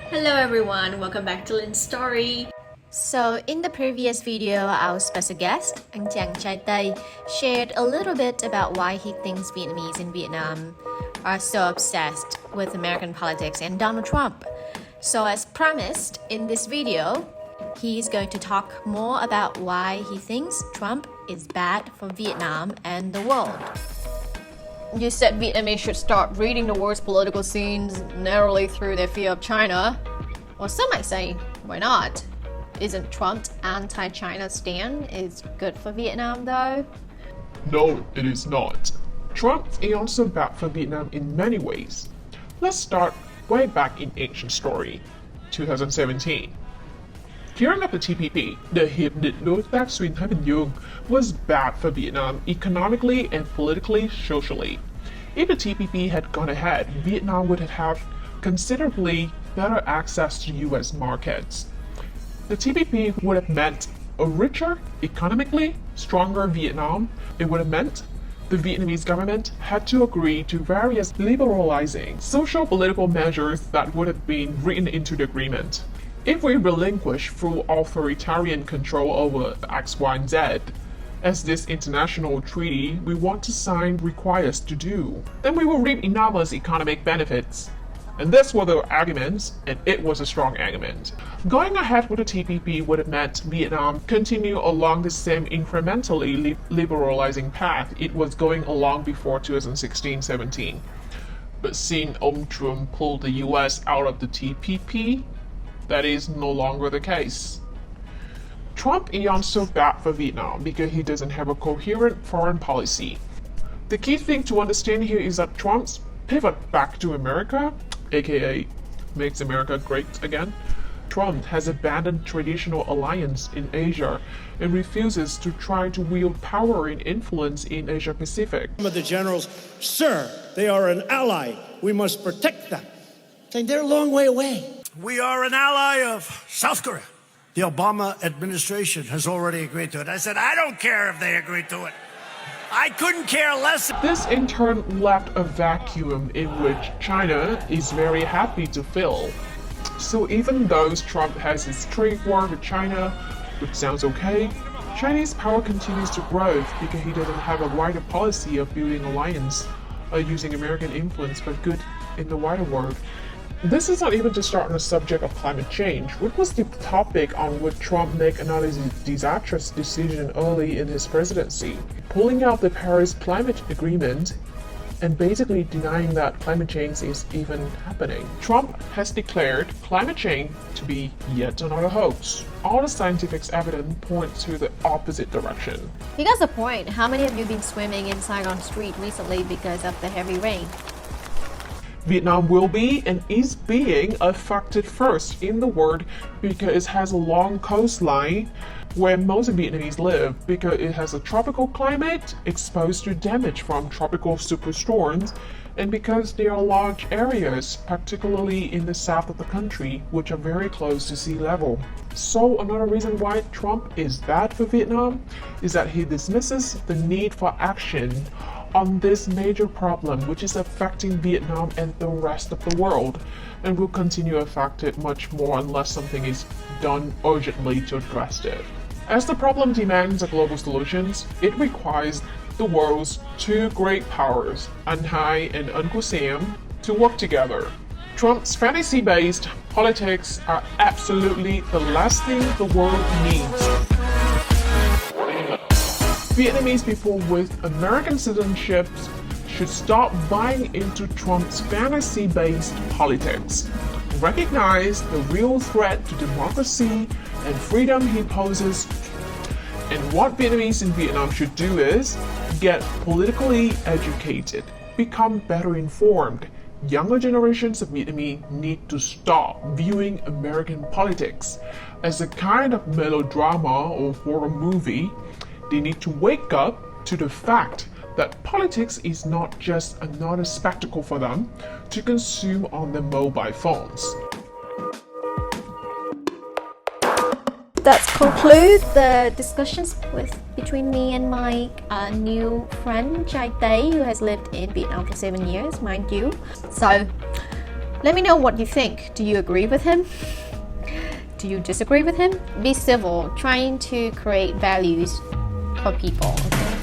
Hello everyone, welcome back to Lynn's story. So in the previous video, our special guest, anh chàng trai Tây, shared a little bit about why he thinks Vietnamese in Vietnam are so obsessed with American politics and Donald Trump. So as promised, in this video, he's going to talk more about why he thinks Trump is bad for Vietnam and the world. You said Vietnamese should start reading the world's political scenes narrowly through their fear of China. Well, some might say, why not? Isn't Trump's anti-China stand is good for Vietnam though? No, it is not. Trump is also bad for Vietnam in many ways. Let's start way back in ancient story, 2017. During the TPP, the Hiệp định Đối tác Xuyên Thái Bình Dương was bad for Vietnam economically and politically, socially. If the TPP had gone ahead, Vietnam would have considerably better access to US markets. The TPP would have meant a richer, economically stronger Vietnam. It would have meant the Vietnamese government had to agree to various liberalizing social political measures that would have been written into the agreement. If we relinquish full authoritarian control over X, Y, and Z, as this international treaty we want to sign requires to do, then we will reap enormous economic benefits. And these were the arguments, and it was a strong argument. Going ahead with the TPP would have meant Vietnam continue along the same incrementally liberalizing path it was going along before 2016-17. But seeing Trump pull the US out of the TPP, that is no longer the case. Trump is also bad for Vietnam because he doesn't have a coherent foreign policy. The key thing to understand here is that Trump's pivot back to America, aka makes America great again. Trump has abandoned traditional alliance in Asia and refuses to try to wield power and influence in Asia Pacific. Some of the generals, sir, they are an ally. We must protect them. Saying they're a long way away. We are an ally of South Korea. The Obama administration has already agreed to it. I said, I don't care if they agree to it. I couldn't care less. This in turn left a vacuum in which China is very happy to fill. So even though Trump has his trade war with China, which sounds okay, Chinese power continues to grow because he doesn't have a wider policy of building alliance or using American influence for good in the wider world. This is not even to start on the subject of climate change, which was the topic on which Trump made another disastrous decision early in his presidency, pulling out the Paris Climate Agreement and basically denying that climate change is even happening. Trump has declared climate change to be yet another hoax. All the scientific evidence points to the opposite direction. He got the point. How many of you been swimming in Saigon Street recently because of the heavy rain? Vietnam will be and is being affected first in the world because it has a long coastline where most Vietnamese live, because it has a tropical climate exposed to damage from tropical superstorms, and because there are large areas, particularly in the south of the country, which are very close to sea level. So another reason why Trump is bad for Vietnam is that he dismisses the need for action on this major problem which is affecting Vietnam and the rest of the world, and will continue to affect it much more unless something is done urgently to address it. As the problem demands a global solutions, it requires the world's two great powers, Anh and Uncle Sam, to work together. Trump's fantasy-based politics are absolutely the last thing the world needs. Vietnamese people with American citizenships should stop buying into Trump's fantasy-based politics. Recognize the real threat to democracy and freedom he poses. And what Vietnamese in Vietnam should do is get politically educated, become better informed. Younger generations of Vietnamese need to stop viewing American politics as a kind of melodrama or horror movie. They need to wake up to the fact that politics is not just another spectacle for them to consume on their mobile phones. That concludes the discussions between me and my new friend Chai Tây, who has lived in Vietnam for 7 years, mind you. So Let me know what you think. Do you agree with him? Do you disagree with him? Be civil, trying to create values for people, okay?